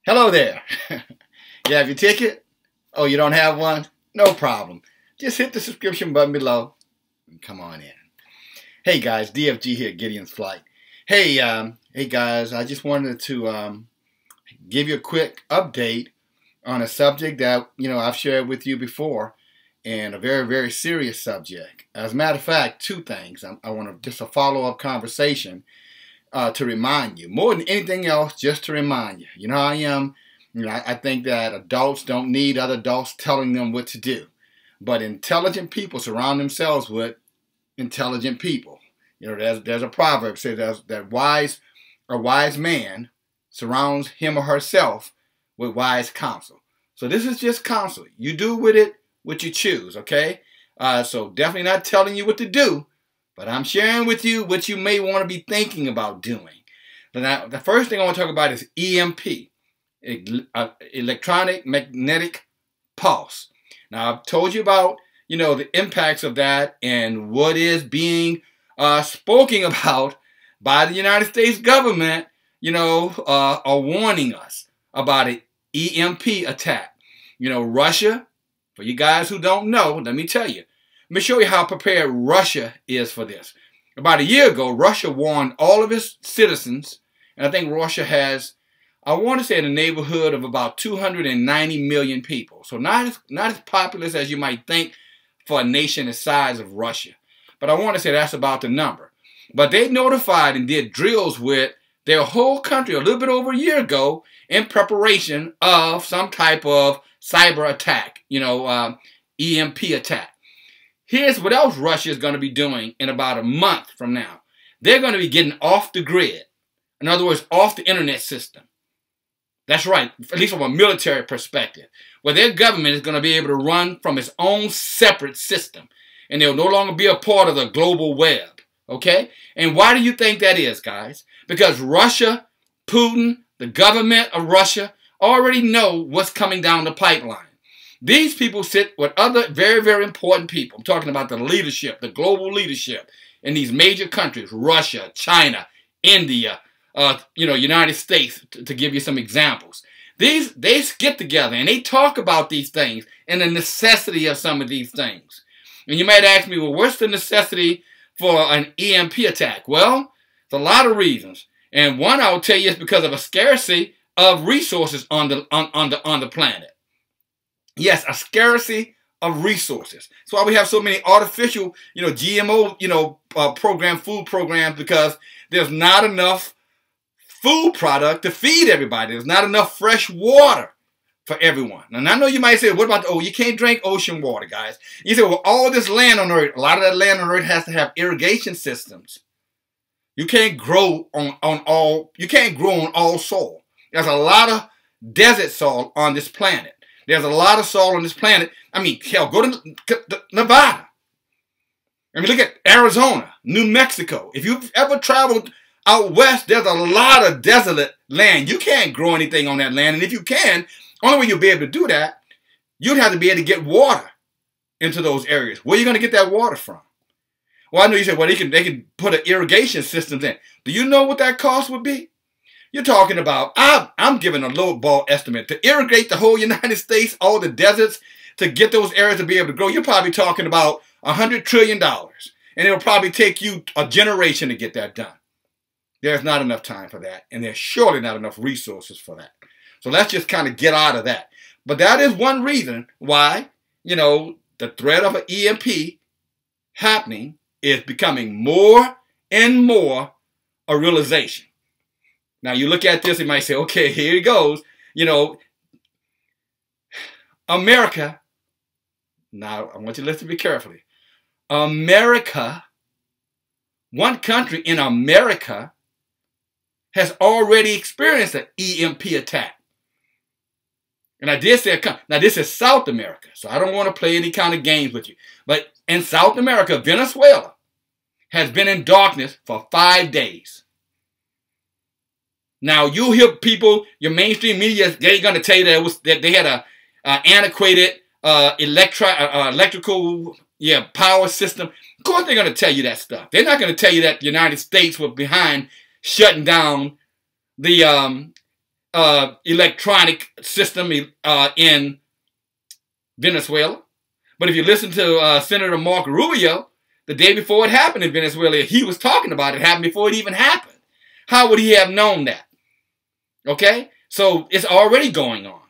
Hello there. You have your ticket? Oh, you don't have one? No problem. Just hit the subscription button below and come on in. Hey guys, DFG here, Gideon's Flight. Hey guys, I just wanted to give you a quick update on a subject that I've shared with you before, and a very, very serious subject. As a matter of fact, two things. I want to just a follow-up conversation to remind you, more than anything else, just to remind you. You know how I am. I think that adults don't need other adults telling them what to do, but intelligent people surround themselves with intelligent people. There's a proverb that says that a wise man surrounds him or herself with wise counsel. So this is just counsel. You do with it what you choose, okay? So definitely not telling you what to do, but I'm sharing with you what you may want to be thinking about doing. Now, the first thing I want to talk about is EMP, electronic magnetic pulse. Now, I've told you about, the impacts of that and what is being spoken about by the United States government, are warning us about an EMP attack. Russia, for you guys who don't know, let me tell you. Let me show you how prepared Russia is for this. About a year ago, Russia warned all of its citizens, and I think Russia has, I want to say, in the neighborhood of about 290 million people. So not as populous as you might think for a nation the size of Russia. But I want to say that's about the number. But they notified and did drills with their whole country a little bit over a year ago in preparation of some type of cyber attack, EMP attack. Here's what else Russia is going to be doing in about a month from now. They're going to be getting off the grid. In other words, off the internet system. That's right, at least from a military perspective, where their government is going to be able to run from its own separate system. And they'll no longer be a part of the global web. Okay? And why do you think that is, guys? Because Russia, Putin, the government of Russia already know what's coming down the pipeline. These people sit with other very, very important people. I'm talking about the leadership, the global leadership in these major countries, Russia, China, India, United States, to give you some examples. They get together and they talk about these things and the necessity of some of these things. And you might ask me, well, what's the necessity for an EMP attack? Well, there's a lot of reasons. And one I will tell you is because of a scarcity of resources on the planet. Yes, a scarcity of resources. That's why we have so many artificial, GMO, food programs, because there's not enough food product to feed everybody. There's not enough fresh water for everyone. And I know you might say, what about, you can't drink ocean water, guys. You say, well, all this land on Earth, a lot of that land on Earth has to have irrigation systems. You can't grow on all soil. There's a lot of desert soil on this planet. There's a lot of soil on this planet. I mean, hell, go to Nevada. I mean, look at Arizona, New Mexico. If you've ever traveled out west, there's a lot of desolate land. You can't grow anything on that land. And if you can, only way you'll be able to do that, you'd have to be able to get water into those areas. Where are you going to get that water from? Well, I know you said, well, they can put an irrigation system in. Do you know what that cost would be? You're talking about, I'm giving a low ball estimate, to irrigate the whole United States, all the deserts, to get those areas to be able to grow. You're probably talking about $100 trillion. And it'll probably take you a generation to get that done. There's not enough time for that. And there's surely not enough resources for that. So let's just kind of get out of that. But that is one reason why, the threat of an EMP happening is becoming more and more a realization. Now, you look at this, you might say, okay, here it goes. America, now I want you to listen to me carefully. America, one country in America has already experienced an EMP attack. And I did say, now this is South America, so I don't want to play any kind of games with you. But in South America, Venezuela has been in darkness for 5 days. Now, you'll hear people, your mainstream media, they're going to tell you that they had a antiquated electrical power system. Of course they're going to tell you that stuff. They're not going to tell you that the United States was behind shutting down the electronic system in Venezuela. But if you listen to Senator Marco Rubio, the day before it happened in Venezuela, he was talking about it happened before it even happened. How would he have known that? Okay? So it's already going on.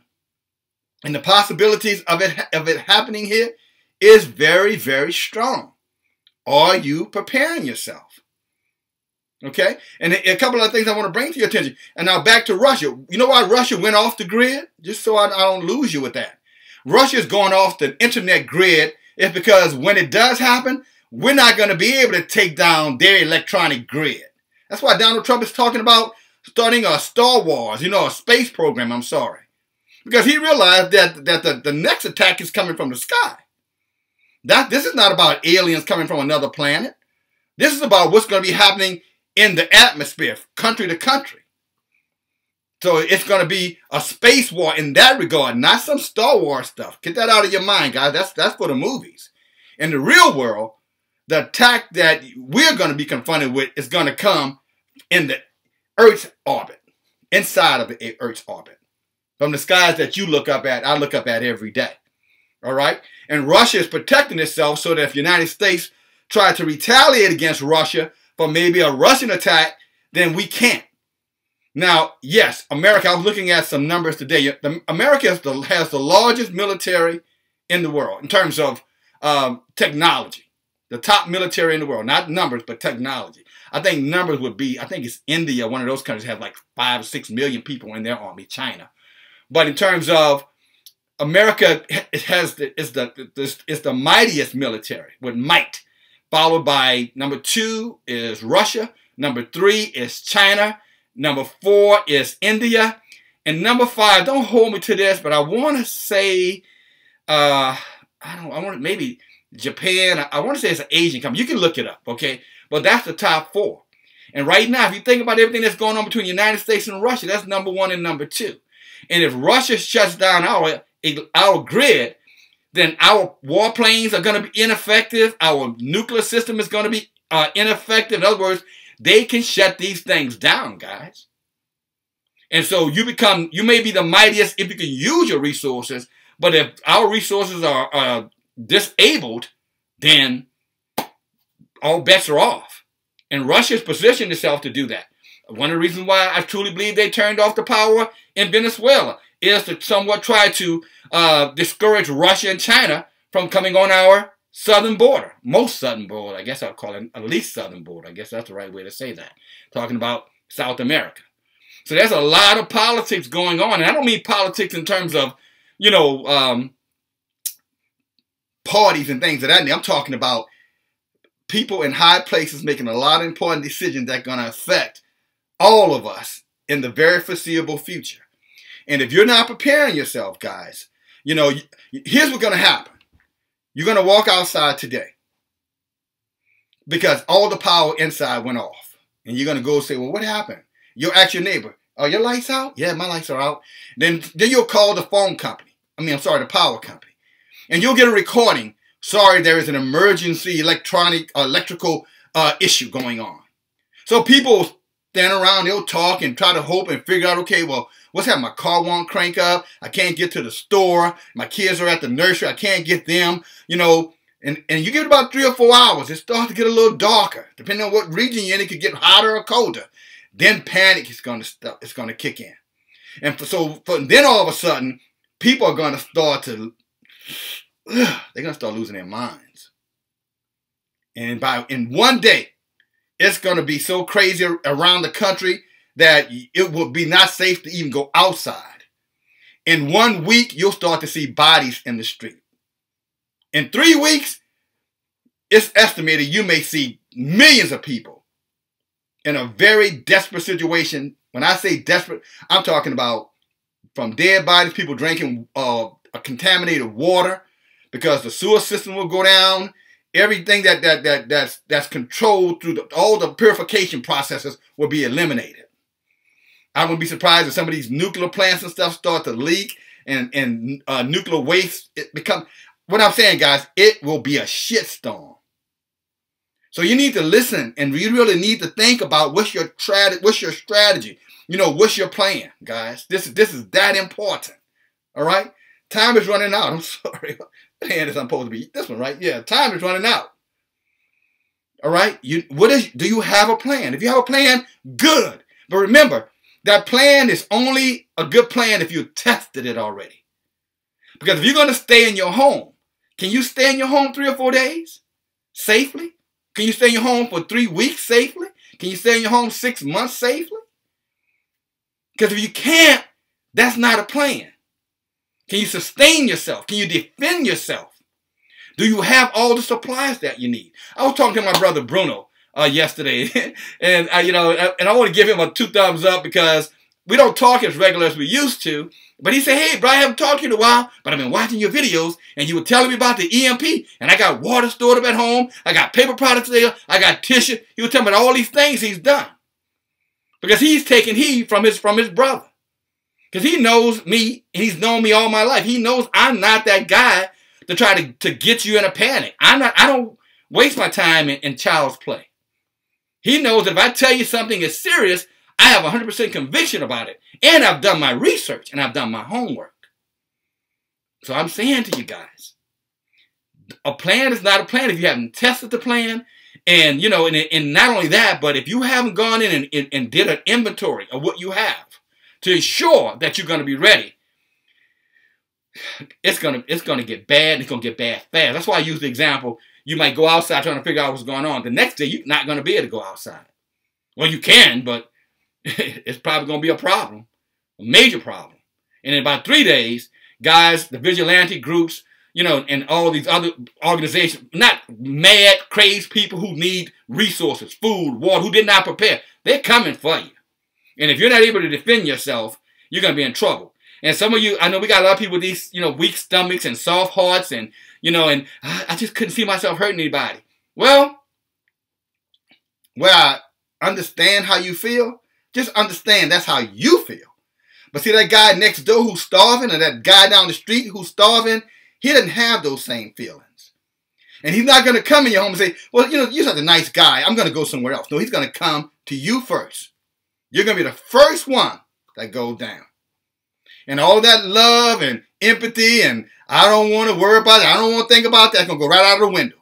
And the possibilities of it happening here is very, very strong. Are you preparing yourself? Okay? And a couple of things I want to bring to your attention. And now back to Russia. You know why Russia went off the grid? Just so I don't lose you with that. Russia's going off the internet grid is because when it does happen, we're not going to be able to take down their electronic grid. That's why Donald Trump is talking about starting a Star Wars, a space program, I'm sorry. Because he realized that the next attack is coming from the sky. This is not about aliens coming from another planet. This is about what's going to be happening in the atmosphere, country to country. So it's going to be a space war in that regard, not some Star Wars stuff. Get that out of your mind, guys. That's for the movies. In the real world, the attack that we're going to be confronted with is going to come in the Earth's orbit, inside of the Earth's orbit. From the skies that you look up at, I look up at every day. All right? And Russia is protecting itself so that if the United States try to retaliate against Russia for maybe a Russian attack, then we can't. Now, yes, America, I was looking at some numbers today. America has the largest military in the world in terms of technology. The top military in the world. Not numbers, but technology. I think numbers would be, I think it's India, one of those countries have like 5 or 6 million people in their army, China. But in terms of America is the mightiest military with might, followed by number 2 is Russia, number 3 is China, number 4 is India, and number 5. Don't hold me to this, but I want to say maybe Japan. I want to say it's an Asian company. You can look it up, okay? But that's the top 4. And right now, if you think about everything that's going on between the United States and Russia, that's number 1 and number 2. And if Russia shuts down our grid, then our warplanes are going to be ineffective. Our nuclear system is going to be ineffective. In other words, they can shut these things down, guys. And so you may be the mightiest if you can use your resources, but if our resources are disabled, then all bets are off. And Russia's positioned itself to do that. One of the reasons why I truly believe they turned off the power in Venezuela is to somewhat try to discourage Russia and China from coming on our southern border. Most southern border, I guess I'll call it at least southern border. I guess that's the right way to say that. Talking about South America. So there's a lot of politics going on. And I don't mean politics in terms of, parties and things of that nature. I'm talking about people in high places making a lot of important decisions that are going to affect all of us in the very foreseeable future. And if you're not preparing yourself, guys, here's what's going to happen. You're going to walk outside today because all the power inside went off. And you're going to go say, well, what happened? You'll ask your neighbor, are your lights out? Yeah, my lights are out. Then you'll call the phone company. The power company. And you'll get a recording. Sorry, there is an emergency electrical issue going on. So people stand around, they'll talk and try to hope and figure out, okay, well, what's happening? My car won't crank up. I can't get to the store. My kids are at the nursery. I can't get them, And you give it about 3 or 4 hours. It starts to get a little darker. Depending on what region you're in, it could get hotter or colder. Then panic is going to kick in. And then all of a sudden, people are going to start to, they're going to start losing their minds. And in one day, it's going to be so crazy around the country that it will be not safe to even go outside. In 1 week, you'll start to see bodies in the street. In 3 weeks, it's estimated you may see millions of people in a very desperate situation. When I say desperate, I'm talking about from dead bodies, people drinking a contaminated water because the sewer system will go down. Everything that's controlled through all the purification processes will be eliminated. I wouldn't be surprised if some of these nuclear plants and stuff start to leak and nuclear waste become. What I'm saying, guys, it will be a shitstorm. So you need to listen, and you really need to think about what's your strategy. what's your plan, guys? This is that important. All right? Time is running out. I'm sorry. What hand is I'm supposed to be? This one, right? Yeah, time is running out. All right? Do you have a plan? If you have a plan, good. But remember, that plan is only a good plan if you tested it already. Because if you're going to stay in your home, can you stay in your home 3 or 4 days safely? Can you stay in your home for 3 weeks safely? Can you stay in your home 6 months safely? Because if you can't, that's not a plan. Can you sustain yourself? Can you defend yourself? Do you have all the supplies that you need? I was talking to my brother Bruno yesterday, and I want to give him a 2 thumbs up because we don't talk as regular as we used to. But he said, "Hey, bro, I haven't talked to you in a while, but I've been watching your videos, and you were telling me about the EMP, and I got water stored up at home. I got paper products there. I got tissue." He was telling me about all these things he's done because he's taking heed from his brother. Because he knows me, he's known me all my life. He knows I'm not that guy to try to get you in a panic. I don't waste my time in child's play. He knows that if I tell you something is serious, I have 100% conviction about it. And I've done my research and I've done my homework. So I'm saying to you guys, a plan is not a plan if you haven't tested the plan. And, and not only that, but if you haven't gone in and did an inventory of what you have to ensure that you're going to be ready, it's gonna get bad, and it's gonna get bad fast. That's why I use the example. You might go outside trying to figure out what's going on. The next day, you're not gonna be able to go outside. Well, you can, but it's probably gonna be a problem, a major problem. And in about 3 days, guys, the vigilante groups, and all these other organizations, not mad, crazy people who need resources, food, water, who did not prepare, they're coming for you. And if you're not able to defend yourself, you're gonna be in trouble. And some of you, I know we got a lot of people with these, weak stomachs and soft hearts and, and I just couldn't see myself hurting anybody. Well, where I understand how you feel, just understand that's how you feel. But see that guy next door who's starving or that guy down the street who's starving, he doesn't have those same feelings. And he's not going to come in your home and say, well, you're such a nice guy, I'm going to go somewhere else. No, he's going to come to you first. You're going to be the first one that goes down. And all that love and empathy and I don't want to worry about it, I don't want to think about that, it's going to go right out of the window.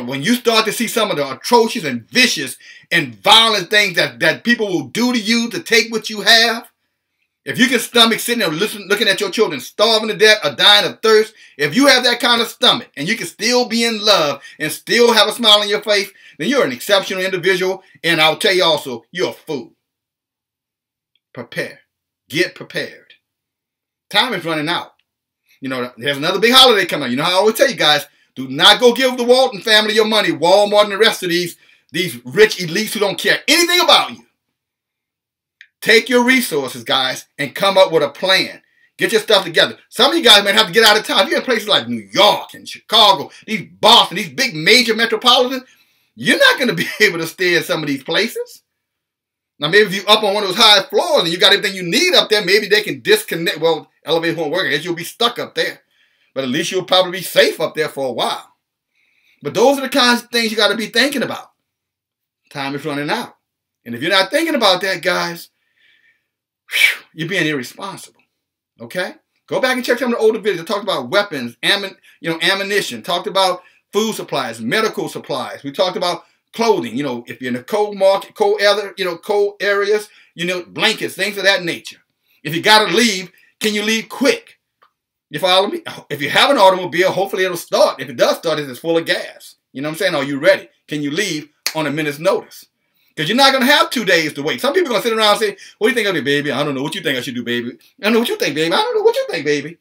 When you start to see some of the atrocious and vicious and violent things that people will do to you to take what you have, if you can stomach sitting there looking at your children starving to death or dying of thirst, if you have that kind of stomach and you can still be in love and still have a smile on your face, then you're an exceptional individual. And I'll tell you also, you're a fool. Prepare. Get prepared. Time is running out. There's another big holiday coming up. How I always tell you guys, do not go give the Walton family your money, Walmart and the rest of these rich elites who don't care anything about you. Take your resources, guys, and come up with a plan. Get your stuff together. Some of you guys might have to get out of town. If you're in places like New York and Chicago, these Boston, these big major metropolitans, you're not going to be able to stay in some of these places. Now, maybe if you're up on one of those high floors and you got everything you need up there, maybe they can disconnect. Well, elevators won't work. I guess you'll be stuck up there. But at least you'll probably be safe up there for a while. But those are the kinds of things you got to be thinking about. Time is running out. And if you're not thinking about that, guys, you're being irresponsible. Okay? Go back and check some of the older videos. I talked about weapons, ammunition. Talked about food supplies, medical supplies. We talked about clothing, if you're in a cold market, cold areas, blankets, things of that nature. If you got to leave, can you leave quick? You follow me? If you have an automobile, hopefully it'll start. If it does start, it's full of gas. You know what I'm saying? Are you ready? Can you leave on a minute's notice? Because you're not going to have 2 days to wait. Some people are going to sit around and say, what do you think of me, baby? I don't know. What you think I should do, baby? I don't know what you think, baby. I don't know what you think, baby.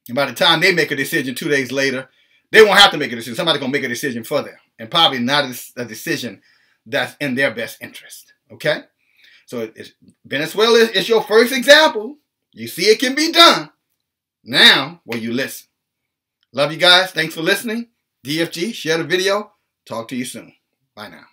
And by the time they make a decision 2 days later, they won't have to make a decision. Somebody's going to make a decision for them. And probably not a decision that's in their best interest. Okay? So Venezuela is your first example. You see it can be done. Now, will you listen? Love you guys. Thanks for listening. DFG, share the video. Talk to you soon. Bye now.